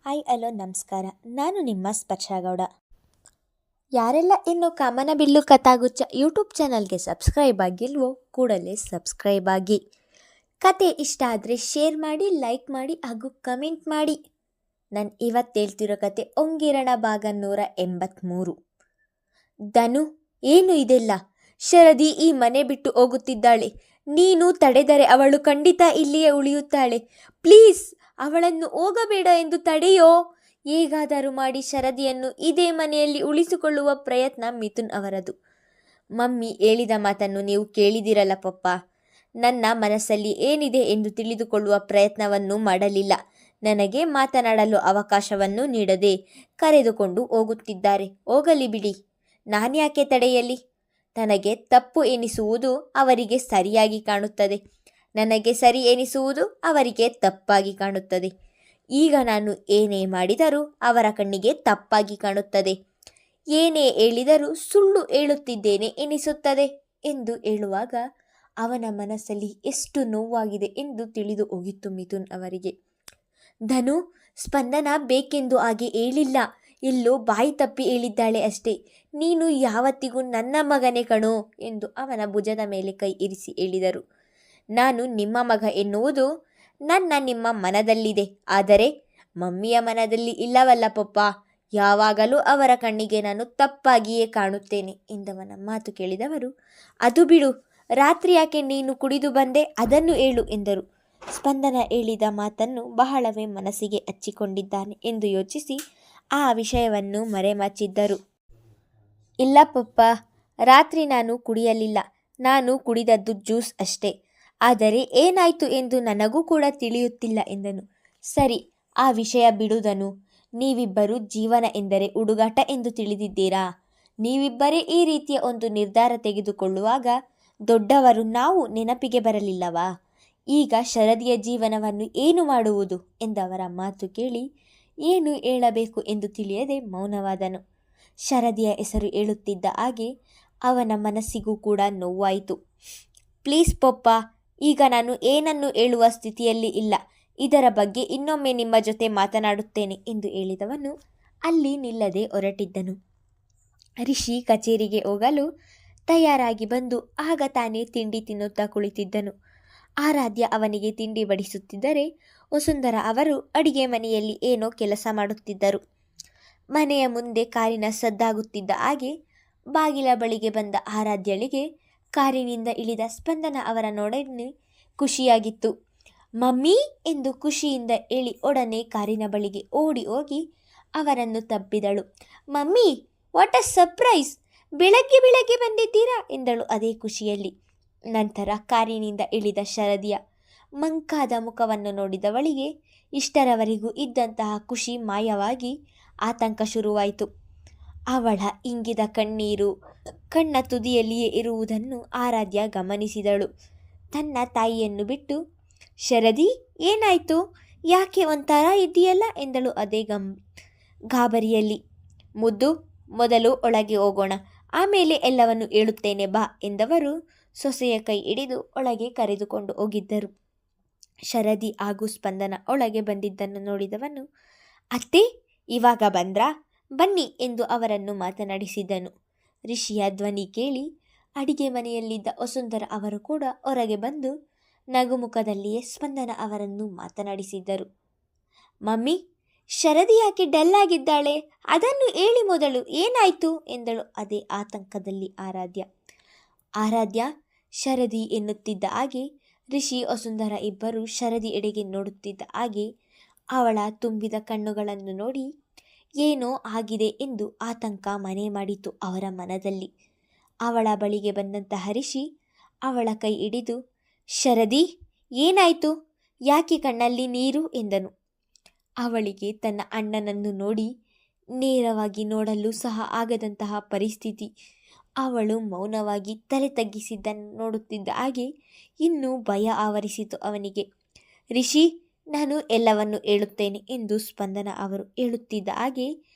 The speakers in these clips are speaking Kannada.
ಹಾಯ್ ಹಲೋ ನಮಸ್ಕಾರ. ನಾನು ನಿಮ್ಮ ಸ್ಪರ್ಶಗೌಡ. ಯಾರೆಲ್ಲ ಇನ್ನು ಕಾಮನಬಿಲ್ಲು ಕಥಾಗುಚ್ಛ ಯೂಟ್ಯೂಬ್ ಚಾನಲ್ಗೆ ಸಬ್ಸ್ಕ್ರೈಬ್ ಆಗಿಲ್ವೋ ಕೂಡಲೇ ಸಬ್ಸ್ಕ್ರೈಬ್ ಆಗಿ. ಕತೆ ಇಷ್ಟ ಆದರೆ ಶೇರ್ ಮಾಡಿ, ಲೈಕ್ ಮಾಡಿ ಹಾಗೂ ಕಮೆಂಟ್ ಮಾಡಿ. ನಾನು ಇವತ್ತು ಹೇಳ್ತಿರೋ ಕತೆ ಒಂಗಿರಣ ಭಾಗ 183. ಧನು, ಏನು ಇದೆಲ್ಲ? ಶರದಿ ಈ ಮನೆ ಬಿಟ್ಟು ಹೋಗುತ್ತಿದ್ದಾಳೆ. ನೀನು ತಡೆದರೆ ಅವಳು ಖಂಡಿತ ಇಲ್ಲಿಯೇ ಉಳಿಯುತ್ತಾಳೆ. ಪ್ಲೀಸ್ ಅವಳನ್ನು ಹೋಗಬೇಡ ಎಂದು ತಡೆಯೋ. ಹೇಗಾದರೂ ಮಾಡಿ ಶರದಿಯನ್ನು ಇದೇ ಮನೆಯಲ್ಲಿ ಉಳಿಸಿಕೊಳ್ಳುವ ಪ್ರಯತ್ನ ಮಿಥುನ್ ಅವರದು. ಮಮ್ಮಿ ಹೇಳಿದ ಮಾತನ್ನು ನೀವು ಕೇಳಿದಿರಲ್ಲ ಪಪ್ಪ. ನನ್ನ ಮನಸ್ಸಲ್ಲಿ ಏನಿದೆ ಎಂದು ತಿಳಿದುಕೊಳ್ಳುವ ಪ್ರಯತ್ನವನ್ನು ಮಾಡಲಿಲ್ಲ. ನನಗೆ ಮಾತನಾಡಲು ಅವಕಾಶವನ್ನು ನೀಡದೆ ಕರೆದುಕೊಂಡು ಹೋಗುತ್ತಿದ್ದಾರೆ. ಹೋಗಲಿ ಬಿಡಿ, ನಾನ್ಯಾಕೆ ತಡೆಯಲಿ? ನನಗೆ ತಪ್ಪು ಎನಿಸುವುದು ಅವರಿಗೆ ಸರಿಯಾಗಿ ಕಾಣುತ್ತದೆ, ನನಗೆ ಸರಿ ಎನಿಸುವುದು ಅವರಿಗೆ ತಪ್ಪಾಗಿ ಕಾಣುತ್ತದೆ. ಈಗ ನಾನು ಏನೇ ಮಾಡಿದರೂ ಅವರ ಕಣ್ಣಿಗೆ ತಪ್ಪಾಗಿ ಕಾಣುತ್ತದೆ. ಏನೇ ಹೇಳಿದರೂ ಸುಳ್ಳು ಹೇಳುತ್ತಿದ್ದೇನೆ ಎನಿಸುತ್ತದೆ ಎಂದು ಹೇಳುವಾಗ ಅವನ ಮನಸ್ಸಲ್ಲಿ ಎಷ್ಟು ನೋವಾಗಿದೆ ಎಂದು ತಿಳಿದು ಹೋಗಿತ್ತು ಮಿಥುನ್ ಅವರಿಗೆ. ಧನು, ಸ್ಪಂದನ ಬೇಕೆಂದು ಹಾಗೆ ಹೇಳಿಲ್ಲ, ಎಲ್ಲೋ ಬಾಯಿ ತಪ್ಪಿ ಹೇಳಿದ್ದಾಳೆ ಅಷ್ಟೇ. ನೀನು ಯಾವತ್ತಿಗೂ ನನ್ನ ಮಗನೇ ಕಣೋ ಎಂದು ಅವನ ಭುಜದ ಮೇಲೆ ಕೈ ಇರಿಸಿ ಹೇಳಿದರು. ನಾನು ನಿಮ್ಮ ಮಗ ಎನ್ನುವುದು ನಿಮ್ಮ ಮನದಲ್ಲಿದೆ, ಆದರೆ ಮಮ್ಮಿಯ ಮನದಲ್ಲಿ ಇಲ್ಲವಲ್ಲ ಪಪ್ಪ. ಯಾವಾಗಲೂ ಅವರ ಕಣ್ಣಿಗೆ ನಾನು ತಪ್ಪಾಗಿಯೇ ಕಾಣುತ್ತೇನೆ ಎಂದವನ ಮಾತು ಕೇಳಿದವರು, ಅದು ಬಿಡು, ರಾತ್ರಿ ಯಾಕೆ ನೀನು ಕುಡಿದು ಬಂದೆ ಅದನ್ನು ಹೇಳು ಎಂದರು. ಸ್ಪಂದನ ಹೇಳಿದ ಮಾತನ್ನು ಬಹಳವೇ ಮನಸ್ಸಿಗೆ ಹಚ್ಚಿಕೊಂಡಿದ್ದಾನೆ ಎಂದು ಯೋಚಿಸಿ ಆ ವಿಷಯವನ್ನು ಮರೆಮಾಚಿದ್ದರು. ಇಲ್ಲ ಪಪ್ಪ, ರಾತ್ರಿ ನಾನು ಕುಡಿಯಲಿಲ್ಲ, ನಾನು ಕುಡಿದದ್ದು ಜ್ಯೂಸ್ ಅಷ್ಟೇ. ಆದರೆ ಏನಾಯಿತು ಎಂದು ನನಗೂ ಕೂಡ ತಿಳಿಯುತ್ತಿಲ್ಲ ಎಂದನು. ಸರಿ, ಆ ವಿಷಯ ಬಿಡುದನು. ನೀವಿಬ್ಬರು ಜೀವನ ಎಂದರೆ ಹುಡುಗಾಟ ಎಂದು ತಿಳಿದಿದ್ದೀರಾ? ನೀವಿಬ್ಬರೇ ಈ ರೀತಿಯ ಒಂದು ನಿರ್ಧಾರ ತೆಗೆದುಕೊಳ್ಳುವಾಗ ದೊಡ್ಡವರು ನಾವು ನೆನಪಿಗೆ ಬರಲಿಲ್ಲವಾ? ಈಗ ಶರದಿಯ ಜೀವನವನ್ನು ಏನು ಮಾಡುವುದು ಎಂದವರ ಮಾತು ಕೇಳಿ ಏನು ಹೇಳಬೇಕು ಎಂದು ತಿಳಿಯದೆ ಮೌನವಾದನು. ಶರದಿಯ ಹೆಸರು ಹೇಳುತ್ತಿದ್ದ ಹಾಗೆ ಅವನ ಮನಸ್ಸಿಗೂ ಕೂಡ ನೋವಾಯಿತು. ಪ್ಲೀಸ್ ಪಪ್ಪ, ಈಗ ನಾನು ಏನನ್ನು ಹೇಳುವ ಸ್ಥಿತಿಯಲ್ಲಿ ಇಲ್ಲ. ಇದರ ಬಗ್ಗೆ ಇನ್ನೊಮ್ಮೆ ನಿಮ್ಮ ಜೊತೆ ಮಾತನಾಡುತ್ತೇನೆ ಎಂದು ಹೇಳಿದವನು ಅಲ್ಲಿ ನಿಲ್ಲದೆ ಹೊರಟಿದ್ದನು. ರಿಷಿ ಕಚೇರಿಗೆ ಹೋಗಲು ತಯಾರಾಗಿ ಬಂದು ಆಗ ತಾನೇ ತಿಂಡಿ ತಿನ್ನುತ್ತಾ ಕುಳಿತಿದ್ದನು. ಆರಾಧ್ಯ ಅವನಿಗೆ ತಿಂಡಿ ಬಡಿಸುತ್ತಿದ್ದರೆ ವಸುಂಧರ ಅವರು ಅಡಿಗೆ ಮನೆಯಲ್ಲಿ ಏನೋ ಕೆಲಸ ಮಾಡುತ್ತಿದ್ದರು. ಮನೆಯ ಮುಂದೆ ಕಾರಿನ ಸದ್ದಾಗುತ್ತಿದ್ದ ಹಾಗೆ ಬಾಗಿಲ ಬಳಿಗೆ ಬಂದ ಆರಾಧ್ಯಳಿಗೆ ಕಾರಿನಿಂದ ಇಳಿದ ಸ್ಪಂದನ ಅವರ ನೋಡನೆ ಖುಷಿಯಾಗಿತ್ತು. ಮಮ್ಮಿ ಎಂದು ಖುಷಿಯಿಂದ ಹೇಳಿ ಒಡನೆ ಕಾರಿನ ಬಳಿಗೆ ಓಡಿ ಹೋಗಿ ಅವರನ್ನು ತಬ್ಬಿದಳು. Mummy, what a surprise! ಬೆಳಗ್ಗೆ ಬೆಳಗ್ಗೆ ಬಂದಿದ್ದೀರಾ ಎಂದಳು ಅದೇ ಖುಷಿಯಲ್ಲಿ. ನಂತರ ಕಾರಿನಿಂದ ಇಳಿದ ಶರದಿಯ ಮಂಕಾದ ಮುಖವನ್ನು ನೋಡಿದವಳಿಗೆ ಇಷ್ಟರವರೆಗೂ ಇದ್ದಂತಹ ಖುಷಿ ಮಾಯವಾಗಿ ಆತಂಕ ಶುರುವಾಯಿತು. ಅವಳ ಇಂಗಿದ ಕಣ್ಣೀರು ಕಣ್ಣ ತುದಿಯಲ್ಲಿಯೇ ಇರುವುದನ್ನು ಆರಾಧ್ಯ ಗಮನಿಸಿದಳು. ತನ್ನ ತಾಯಿಯನ್ನು ಬಿಟ್ಟು, ಶರದಿ ಏನಾಯಿತು, ಯಾಕೆ ಒಂಥರ ಇದ್ದೀಯಲ್ಲ ಎಂದಳು ಅದೇ ಗಾಬರಿಯಲ್ಲಿ. ಮುದ್ದು, ಮೊದಲು ಒಳಗೆ ಹೋಗೋಣ, ಆಮೇಲೆ ಎಲ್ಲವನ್ನು ಹೇಳುತ್ತೇನೆ ಬಾ ಎಂದವರು ಸೊಸೆಯ ಕೈ ಹಿಡಿದು ಒಳಗೆ ಕರೆದುಕೊಂಡು ಹೋಗಿದ್ದರು. ಶರದಿ ಹಾಗೂ ಸ್ಪಂದನ ಒಳಗೆ ಬಂದಿದ್ದನ್ನು ನೋಡಿದವನು, ಅತ್ತೆ ಇವಾಗ ಬಂದ್ರಾ, ಬನ್ನಿ ಎಂದು ಅವರನ್ನು ಮಾತನಾಡಿಸಿದನು. ರಿಷಿಯ ಧ್ವನಿ ಕೇಳಿ ಅಡಿಗೆ ಮನೆಯಲ್ಲಿದ್ದ ವಸುಂಧರ ಅವರು ಕೂಡ ಹೊರಗೆ ಬಂದು ನಗುಮುಖದಲ್ಲಿಯೇ ಸ್ಪಂದನ ಅವರನ್ನು ಮಾತನಾಡಿಸಿದ್ದರು. ಮಮ್ಮಿ, ಶರದಿ ಯಾಕೆ ಡಲ್ ಆಗಿದ್ದಾಳೆ, ಅದನ್ನು ಹೇಳಿ ಮೊದಲು, ಏನಾಯಿತು ಎಂದಳು ಅದೇ ಆತಂಕದಲ್ಲಿ ಆರಾಧ್ಯ ಶರದಿ ಎನ್ನುತ್ತಿದ್ದ ಹಾಗೆ ರಿಷಿ ವಸುಂಧರ ಇಬ್ಬರು ಶರದಿ ಎಡೆಗೆ ನೋಡುತ್ತಿದ್ದ ಹಾಗೆ ಅವಳ ತುಂಬಿದ ಕಣ್ಣುಗಳನ್ನು ನೋಡಿ ಏನೋ ಆಗಿದೆ ಎಂದು ಆತಂಕ ಮನೆ ಮಾಡಿತು ಅವರ ಮನದಲ್ಲಿ. ಅವಳ ಬಳಿಗೆ ಬಂದಂತಹ ರಿಷಿ ಅವಳ ಕೈ ಹಿಡಿದು, ಶರದಿ ಏನಾಯಿತು, ಯಾಕೆ ಕಣ್ಣಲ್ಲಿ ನೀರು ಎಂದನು. ಅವಳಿಗೆ ತನ್ನ ಅಣ್ಣನನ್ನು ನೋಡಿ ನೇರವಾಗಿ ನೋಡಲು ಸಹ ಆಗದಂತಹ ಪರಿಸ್ಥಿತಿ. ಅವಳು ಮೌನವಾಗಿ ತಲೆ ತಗ್ಗಿಸಿದ್ದನ್ನು ನೋಡುತ್ತಿದ್ದ ಹಾಗೆ ಇನ್ನೂ ಭಯ ಆವರಿಸಿತು ಅವನಿಗೆ. ರಿಷಿ, ನಾನು ಎಲ್ಲವನ್ನು ಹೇಳುತ್ತೇನೆ ಎಂದು ಸ್ಪಂದನ ಅವರು ಹೇಳುತ್ತಿದ್ದ ಹಾಗೆ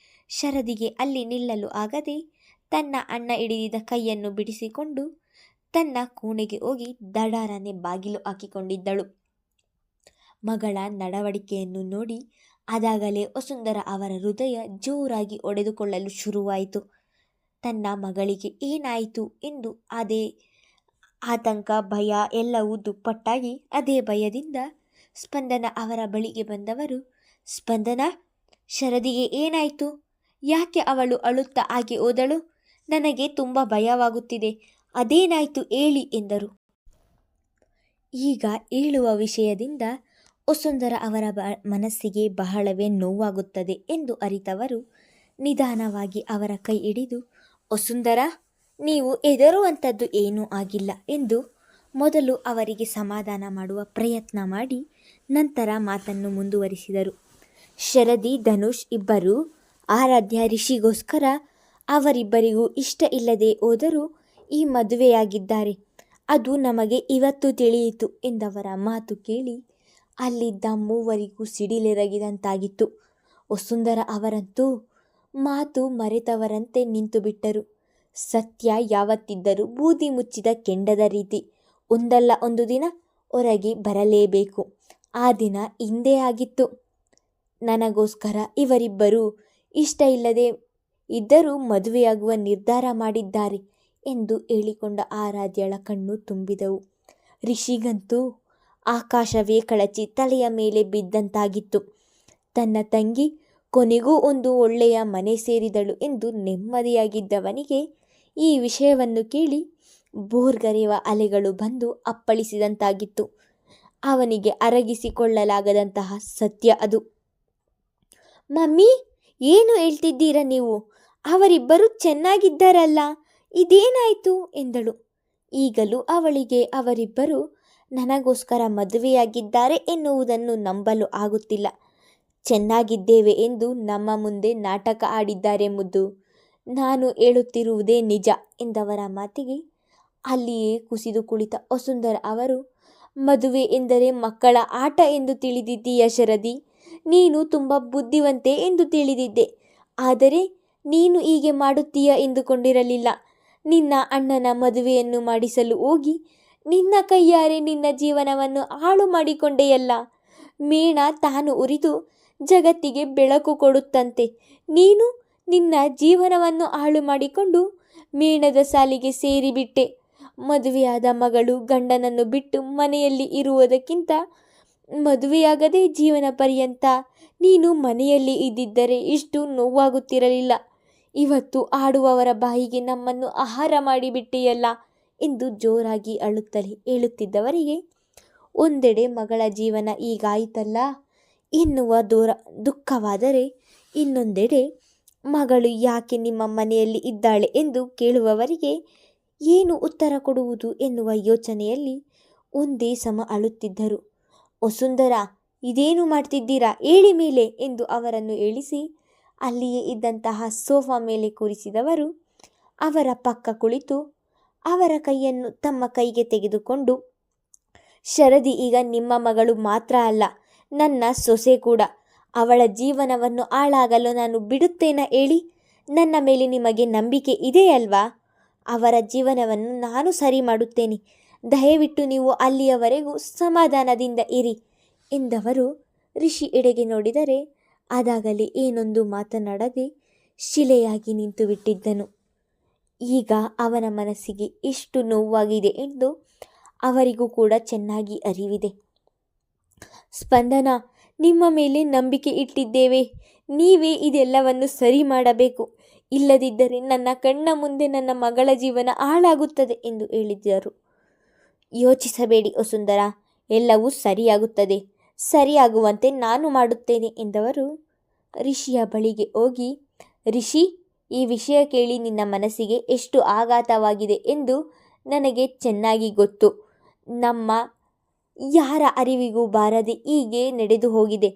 ಶರದಿಗೆ ಅಲ್ಲಿ ನಿಲ್ಲಲು ಆಗದೆ ತನ್ನ ಅಣ್ಣ ಹಿಡಿದಿದ್ದ ಕೈಯನ್ನು ಬಿಡಿಸಿಕೊಂಡು ತನ್ನ ಕೋಣೆಗೆ ಹೋಗಿ ದಡಾರನೆ ಬಾಗಿಲು ಹಾಕಿಕೊಂಡಿದ್ದಳು. ಮಗಳ ನಡವಳಿಕೆಯನ್ನು ನೋಡಿ ಅದಾಗಲೇ ವಸುಂಧರ ಅವರ ಹೃದಯ ಜೋರಾಗಿ ಒಡೆದುಕೊಳ್ಳಲು ಶುರುವಾಯಿತು. ತನ್ನ ಮಗಳಿಗೆ ಏನಾಯಿತು ಎಂದು ಅದೇ ಆತಂಕ, ಭಯ ಎಲ್ಲವೂ ದುಪ್ಪಟ್ಟಾಗಿ ಅದೇ ಭಯದಿಂದ ಸ್ಪಂದನ ಅವರ ಬಳಿಗೆ ಬಂದವರು, ಸ್ಪಂದನ, ಶರದಿಗೆ ಏನಾಯಿತು? ಯಾಕೆ ಅವಳು ಅಳುತ್ತಾ ಹಾಗೆ ಹೋದಳು? ನನಗೆ ತುಂಬ ಭಯವಾಗುತ್ತಿದೆ. ಅದೇನಾಯಿತು ಹೇಳಿ ಎಂದರು. ಈಗ ಹೇಳುವ ವಿಷಯದಿಂದ ವಸುಂಧರ ಅವರ ಮನಸ್ಸಿಗೆ ಬಹಳವೇ ನೋವಾಗುತ್ತದೆ ಎಂದು ಅರಿತವರು ನಿಧಾನವಾಗಿ ಅವರ ಕೈ ಹಿಡಿದು, ವಸುಂಧರ, ನೀವು ಹೆದರುವಂಥದ್ದು ಏನೂ ಆಗಿಲ್ಲ ಎಂದು ಮೊದಲು ಅವರಿಗೆ ಸಮಾಧಾನ ಮಾಡುವ ಪ್ರಯತ್ನ ಮಾಡಿ ನಂತರ ಮಾತನ್ನು ಮುಂದುವರಿಸಿದರು. ಶರದಿ, ಧನುಷ್ ಇಬ್ಬರು ಆರಾಧ್ಯ ರಿಷಿಗೋಸ್ಕರ ಅವರಿಬ್ಬರಿಗೂ ಇಷ್ಟ ಇಲ್ಲದೆ ಹೋದರೂ ಈ ಮದುವೆಯಾಗಿದ್ದಾರೆ. ಅದು ನಮಗೆ ಇವತ್ತು ತಿಳಿಯಿತು ಎಂದವರ ಮಾತು ಕೇಳಿ ಅಲ್ಲಿದ್ದ ಮೂವರಿಗೂ ಸಿಡಿಲೆರಗಿದಂತಾಗಿತ್ತು. ವಸುಂಧರ ಅವರಂತೂ ಮಾತು ಮರೆತವರಂತೆ ನಿಂತು ಬಿಟ್ಟರು. ಸತ್ಯ ಯಾವತ್ತಿದ್ದರೂ ಬೂದಿ ಮುಚ್ಚಿದ ಕೆಂಡದ ರೀತಿ, ಒಂದಲ್ಲ ಒಂದು ದಿನ ಹೊರಗೆ ಬರಲೇಬೇಕು. ಆ ದಿನ ಹಿಂದೆ ಆಗಿತ್ತು. ನನಗೋಸ್ಕರ ಇವರಿಬ್ಬರೂ ಇಷ್ಟ ಇಲ್ಲದೆ ಇದ್ದರೂ ಮದುವೆಯಾಗುವ ನಿರ್ಧಾರ ಮಾಡಿದ್ದಾರೆ ಎಂದು ಹೇಳಿಕೊಂಡ ಆರಾಧ್ಯಳ ಕಣ್ಣು ತುಂಬಿದವು. ರಿಷಿಗಂತೂ ಆಕಾಶವೇ ಕಳಚಿ ತಲೆಯ ಮೇಲೆ ಬಿದ್ದಂತಾಗಿತ್ತು. ತನ್ನ ತಂಗಿ ಕೊನೆಗೂ ಒಂದು ಒಳ್ಳೆಯ ಮನೆ ಸೇರಿದಳು ಎಂದು ನೆಮ್ಮದಿಯಾಗಿದ್ದವನಿಗೆ ಈ ವಿಷಯವನ್ನು ಕೇಳಿ ಬೋರ್ಗರೆಯುವ ಅಲೆಗಳು ಬಂದು ಅಪ್ಪಳಿಸಿದಂತಾಗಿತ್ತು. ಅವನಿಗೆ ಅರಗಿಸಿಕೊಳ್ಳಲಾಗದಂತಹ ಸತ್ಯ ಅದು. ಮಮ್ಮಿ, ಏನು ಹೇಳ್ತಿದ್ದೀರಾ ನೀವು? ಅವರಿಬ್ಬರು ಚೆನ್ನಾಗಿದ್ದಾರಲ್ಲ, ಇದೇನಾಯಿತು ಎಂದಳು. ಈಗಲೂ ಅವಳಿಗೆ ಅವರಿಬ್ಬರು ನನಗೋಸ್ಕರ ಮದುವೆಯಾಗಿದ್ದಾರೆ ಎನ್ನುವುದನ್ನು ನಂಬಲು ಆಗುತ್ತಿಲ್ಲ. ಚೆನ್ನಾಗಿದ್ದೇವೆ ಎಂದು ನಮ್ಮ ಮುಂದೆ ನಾಟಕ ಆಡಿದ್ದಾರೆ ಮುದ್ದು. ನಾನು ಹೇಳುತ್ತಿರುವುದೇ ನಿಜ ಎಂದವರ ಮಾತಿಗೆ ಅಲ್ಲಿಯೇ ಕುಸಿದು ಕುಳಿತ ವಸುಂಧರ ಅವರು, ಮದುವೆ ಎಂದರೆ ಮಕ್ಕಳ ಆಟ ಎಂದು ತಿಳಿದಿದ್ದೀಯ ಶರದಿ. ನೀನು ತುಂಬ ಬುದ್ಧಿವಂತೆ ಎಂದು ತಿಳಿದಿದ್ದೆ. ಆದರೆ ನೀನು ಹೀಗೆ ಮಾಡುತ್ತೀಯ ಎಂದುಕೊಂಡಿರಲಿಲ್ಲ. ನಿನ್ನ ಅಣ್ಣನ ಮದುವೆಯನ್ನು ಮಾಡಿಸಲು ಹೋಗಿ ನಿನ್ನ ಕೈಯಾರೆ ನಿನ್ನ ಜೀವನವನ್ನು ಹಾಳು ಮಾಡಿಕೊಂಡೆಯಲ್ಲ. ಮೇಣ ತಾನು ಉರಿದು ಜಗತ್ತಿಗೆ ಬೆಳಕು ಕೊಡುತ್ತಂತೆ. ನೀನು ನಿನ್ನ ಜೀವನವನ್ನು ಹಾಳು ಮಾಡಿಕೊಂಡು ಮೇಣದ ಸಾಲಿಗೆ ಸೇರಿಬಿಟ್ಟೆ. ಮದುವೆಯಾದ ಮಗಳು ಗಂಡನನ್ನು ಬಿಟ್ಟು ಮನೆಯಲ್ಲಿ ಇರುವುದಕ್ಕಿಂತ ಮದುವೆಯಾಗದೆ ಜೀವನ ಪರ್ಯಂತ ನೀನು ಮನೆಯಲ್ಲಿ ಇದ್ದಿದ್ದರೆ ಇಷ್ಟು ನೋವಾಗುತ್ತಿರಲಿಲ್ಲ. ಇವತ್ತು ಆಡುವವರ ಬಾಯಿಗೆ ನಮ್ಮನ್ನು ಆಹಾರ ಮಾಡಿಬಿಟ್ಟೆಯಲ್ಲ ಎಂದು ಜೋರಾಗಿ ಅಳುತ್ತಲೇ ಹೇಳುತ್ತಿದ್ದವರಿಗೆ ಒಂದೆಡೆ ಮಗಳ ಜೀವನ ಹೀಗಾಯಿತಲ್ಲ ಎನ್ನುವ ದುಃಖವಾದರೆ, ಇನ್ನೊಂದೆಡೆ ಮಗಳು ಯಾಕೆ ನಿಮ್ಮ ಮನೆಯಲ್ಲಿ ಇದ್ದಾಳೆ ಎಂದು ಕೇಳುವವರಿಗೆ ಏನು ಉತ್ತರ ಕೊಡುವುದು ಎನ್ನುವ ಯೋಚನೆಯಲ್ಲಿ ಒಂದೇ ಸಮ ಅಳುತ್ತಿದ್ದರು. ವಸುಂಧರ, ಇದೇನು ಮಾಡ್ತಿದ್ದೀರಾ? ಹೇಳಿ ಮೇಲೆ ಎಂದು ಅವರನ್ನು ಇಳಿಸಿ ಅಲ್ಲಿಯೇ ಇದ್ದಂತಹ ಸೋಫಾ ಮೇಲೆ ಕೂರಿಸಿದವರು ಅವರ ಪಕ್ಕ ಕುಳಿತು ಅವರ ಕೈಯನ್ನು ತಮ್ಮ ಕೈಗೆ ತೆಗೆದುಕೊಂಡು, ಶರದಿ ಈಗ ನಿಮ್ಮ ಮಗಳು ಮಾತ್ರ ಅಲ್ಲ, ನನ್ನ ಸೊಸೆ ಕೂಡ. ಅವಳ ಜೀವನವನ್ನು ಹಾಳಾಗಲು ನಾನು ಬಿಡುತ್ತೇನಾ ಹೇಳಿ? ನನ್ನ ಮೇಲೆ ನಿಮಗೆ ನಂಬಿಕೆ ಇದೆಯಲ್ವಾ? ಅವರ ಜೀವನವನ್ನು ನಾನು ಸರಿ ಮಾಡುತ್ತೇನೆ. ದಯವಿಟ್ಟು ನೀವು ಅಲ್ಲಿಯವರೆಗೂ ಸಮಾಧಾನದಿಂದ ಇರಿ ಎಂದವರು ರಿಷಿ ಎಡೆಗೆ ನೋಡಿದರೆ ಅದಾಗಲೇ ಏನೊಂದು ಮಾತನಾಡದೆ ಶಿಲೆಯಾಗಿ ನಿಂತು ಬಿಟ್ಟಿದ್ದನು. ಈಗ ಅವನ ಮನಸ್ಸಿಗೆ ಎಷ್ಟು ನೋವಾಗಿದೆ ಎಂದು ಅವರಿಗೂ ಕೂಡ ಚೆನ್ನಾಗಿ ಅರಿವಿದೆ. ಸ್ಪಂದನ, ನಿಮ್ಮ ಮೇಲೆ ನಂಬಿಕೆ ಇಟ್ಟಿದ್ದೇವೆ. ನೀವೇ ಇದೆಲ್ಲವನ್ನು ಸರಿ ಮಾಡಬೇಕು. ಇಲ್ಲದಿದ್ದರೆ ನನ್ನ ಕಣ್ಣ ಮುಂದೆ ನನ್ನ ಮಗಳ ಜೀವನ ಹಾಳಾಗುತ್ತದೆ ಎಂದು ಹೇಳಿದರು. ಯೋಚಿಸಬೇಡಿ ವಸುಂಧರ, ಎಲ್ಲವೂ ಸರಿಯಾಗುತ್ತದೆ. ಸರಿಯಾಗುವಂತೆ ನಾನು ಮಾಡುತ್ತೇನೆ ಎಂದವರು ರಿಷಿಯ ಬಳಿಗೆ ಹೋಗಿ, ರಿಷಿ, ಈ ವಿಷಯ ಕೇಳಿ ನಿನ್ನ ಮನಸ್ಸಿಗೆ ಎಷ್ಟು ಆಘಾತವಾಗಿದೆ ಎಂದು ನನಗೆ ಚೆನ್ನಾಗಿ ಗೊತ್ತು. ನಮ್ಮ ಯಾರ ಅರಿವಿಗೂ ಬಾರದೆ ಹೀಗೆ ನಡೆದು ಹೋಗಿದೆ.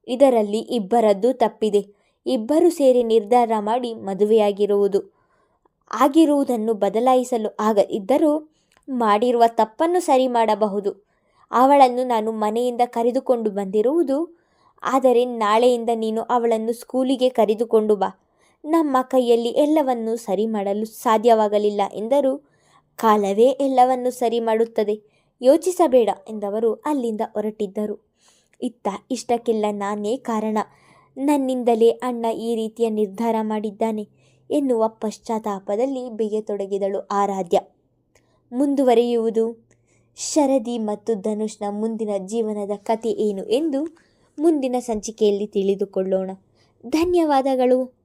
ಇದರಲ್ಲಿ ಇಬ್ಬರದ್ದು ತಪ್ಪಿದೆ. ಇಬ್ಬರು ಸೇರಿ ನಿರ್ಧಾರ ಮಾಡಿ ಮದುವೆಯಾಗಿರುವುದು. ಆಗಿರುವುದನ್ನು ಬದಲಾಯಿಸಲು ಆಗದಿದ್ದರೂ ಮಾಡಿರುವ ತಪ್ಪನ್ನು ಸರಿ ಮಾಡಬಹುದು. ಅವಳನ್ನು ನಾನು ಮನೆಯಿಂದ ಕರೆದುಕೊಂಡು ಬಂದಿರುವುದು. ಆದರೆ ನಾಳೆಯಿಂದ ನೀನು ಅವಳನ್ನು ಸ್ಕೂಲಿಗೆ ಕರೆದುಕೊಂಡು ಬಾ. ನಮ್ಮ ಕೈಯಲ್ಲಿ ಎಲ್ಲವನ್ನೂ ಸರಿ ಮಾಡಲು ಸಾಧ್ಯವಾಗಲಿಲ್ಲ ಎಂದರೂ ಕಾಲವೇ ಎಲ್ಲವನ್ನೂ ಸರಿ ಮಾಡುತ್ತದೆ. ಯೋಚಿಸಬೇಡ ಎಂದವರು ಅಲ್ಲಿಂದ ಹೊರಟಿದ್ದರು. ಇಷ್ಟಕ್ಕೆಲ್ಲ ನಾನೇ ಕಾರಣ. ನನ್ನಿಂದಲೇ ಅಣ್ಣ ಈ ರೀತಿಯ ನಿರ್ಧಾರ ಮಾಡಿದ್ದಾನೆ ಎನ್ನುವ ಪಶ್ಚಾತ್ತಾಪದಲ್ಲಿ ಬೇಯತೊಡಗಿದಳು ಆರಾಧ್ಯ. ಮುಂದುವರಿಯುವುದು ಶರದಿ ಮತ್ತು ಧನುಷ್ನ ಮುಂದಿನ ಜೀವನದ ಕತೆ ಏನು ಎಂದು ಮುಂದಿನ ಸಂಚಿಕೆಯಲ್ಲಿ ತಿಳಿದುಕೊಳ್ಳೋಣ. ಧನ್ಯವಾದಗಳು.